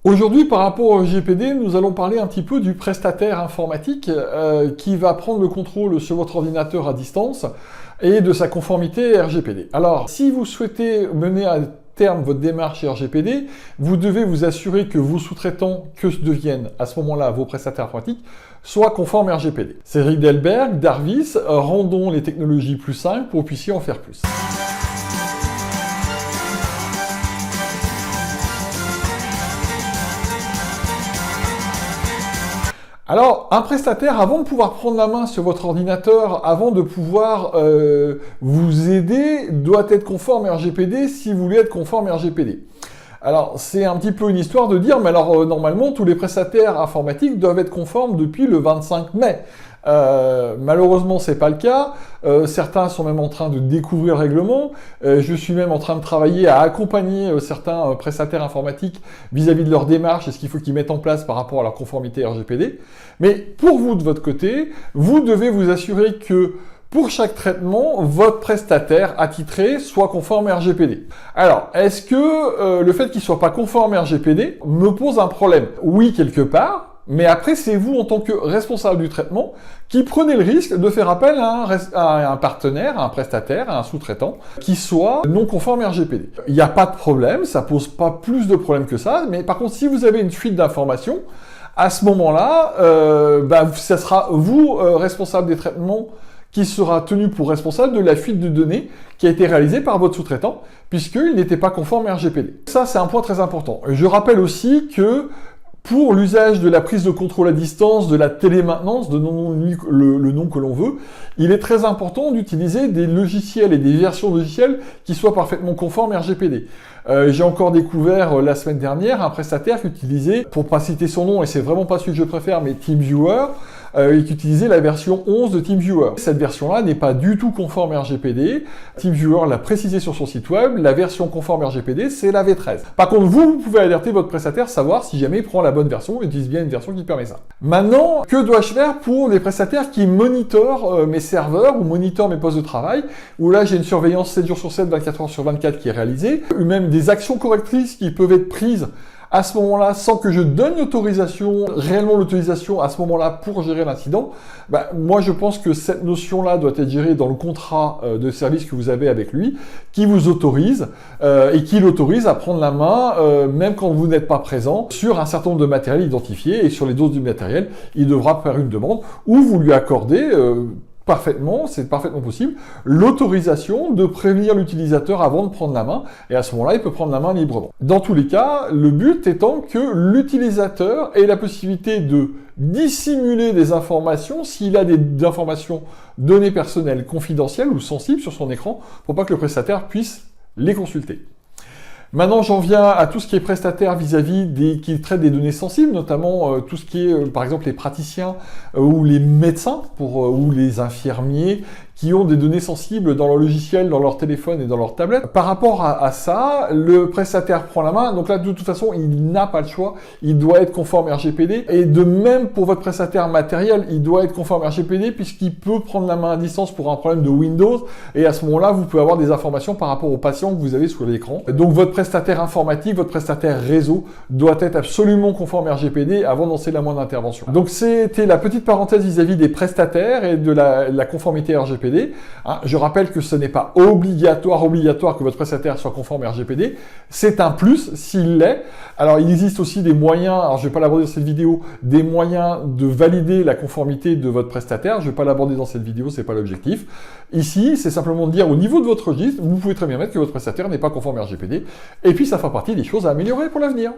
Aujourd'hui, par rapport au RGPD, nous allons parler un petit peu du prestataire informatique qui va prendre le contrôle sur votre ordinateur à distance et de sa conformité RGPD. Alors, si vous souhaitez mener à terme votre démarche RGPD, vous devez vous assurer que vos sous-traitants, que deviennent à ce moment-là vos prestataires informatiques, soient conformes RGPD. C'est Rick Delberg, Darvis, rendons les technologies plus simples pour que vous puissiez en faire plus. Alors, un prestataire, avant de pouvoir prendre la main sur votre ordinateur, avant de pouvoir vous aider, doit être conforme RGPD si vous voulez être conforme RGPD. Alors, c'est un petit peu une histoire de dire, mais alors normalement, tous les prestataires informatiques doivent être conformes depuis le 25 mai. Malheureusement, c'est pas le cas. Certains sont même en train de découvrir le règlement. Je suis même en train de travailler à accompagner certains prestataires informatiques vis-à-vis de leur démarche et ce qu'il faut qu'ils mettent en place par rapport à leur conformité RGPD. Mais pour vous, de votre côté, vous devez vous assurer que pour chaque traitement, votre prestataire attitré soit conforme RGPD. Alors, est-ce que le fait qu'il soit pas conforme RGPD me pose un problème? Oui, quelque part. Mais après, c'est vous, en tant que responsable du traitement, qui prenez le risque de faire appel à un partenaire, à un prestataire, à un sous-traitant, qui soit non conforme RGPD. Il n'y a pas de problème, ça pose pas plus de problèmes que ça, mais par contre, si vous avez une fuite d'informations, à ce moment-là, ça sera vous, responsable des traitements, qui sera tenu pour responsable de la fuite de données qui a été réalisée par votre sous-traitant, puisqu'il n'était pas conforme RGPD. Ça, c'est un point très important. Je rappelle aussi que pour l'usage de la prise de contrôle à distance, de la télémaintenance, donnons-lui le nom que l'on veut, il est très important d'utiliser des logiciels et des versions logicielles qui soient parfaitement conformes RGPD. J'ai encore découvert la semaine dernière un prestataire qui utilisait, pour pas citer son nom, et c'est vraiment pas celui que je préfère, mais TeamViewer, qui utilisait la version 11 de TeamViewer. Cette version-là n'est pas du tout conforme RGPD. TeamViewer l'a précisé sur son site web, la version conforme RGPD, c'est la V13. Par contre, vous pouvez alerter votre prestataire, savoir si jamais il prend la bonne version, et utilise bien une version qui permet ça. Maintenant, que dois-je faire pour les prestataires qui monitorent mes serveurs ou monitorent mes postes de travail, où là j'ai une surveillance 7 jours sur 7, 24 heures sur 24 qui est réalisée, ou même des actions correctrices qui peuvent être prises à ce moment-là, sans que je donne l'autorisation, réellement l'autorisation à ce moment-là pour gérer l'incident, moi je pense que cette notion-là doit être gérée dans le contrat de service que vous avez avec lui, qui vous autorise et qui l'autorise à prendre la main, même quand vous n'êtes pas présent, sur un certain nombre de matériel identifié, et sur les doses du matériel, il devra faire une demande, ou vous lui accordez c'est parfaitement possible, l'autorisation de prévenir l'utilisateur avant de prendre la main, et à ce moment-là, il peut prendre la main librement. Dans tous les cas, le but étant que l'utilisateur ait la possibilité de dissimuler des informations s'il a des informations données personnelles confidentielles ou sensibles sur son écran, pour pas que le prestataire puisse les consulter. Maintenant, j'en viens à tout ce qui est prestataire qui traite des données sensibles, notamment tout ce qui est, par exemple, les praticiens ou les médecins ou les infirmiers qui ont des données sensibles dans leur logiciel, dans leur téléphone et dans leur tablette. Par rapport à ça, le prestataire prend la main. Donc là, de toute façon, il n'a pas le choix. Il doit être conforme RGPD. Et de même, pour votre prestataire matériel, il doit être conforme RGPD puisqu'il peut prendre la main à distance pour un problème de Windows. Et à ce moment-là, vous pouvez avoir des informations par rapport au patient que vous avez sur l'écran. Donc votre prestataire informatique, votre prestataire réseau doit être absolument conforme RGPD avant de lancer la moindre intervention. Donc c'était la petite parenthèse vis-à-vis des prestataires et de la conformité RGPD. Je rappelle que ce n'est pas obligatoire que votre prestataire soit conforme RGPD. C'est un plus s'il l'est. Alors il existe aussi des moyens, alors je ne vais pas l'aborder dans cette vidéo, des moyens de valider la conformité de votre prestataire. Je ne vais pas l'aborder dans cette vidéo, c'est pas l'objectif. Ici, c'est simplement de dire au niveau de votre registre, vous pouvez très bien mettre que votre prestataire n'est pas conforme RGPD. Et puis ça fait partie des choses à améliorer pour l'avenir.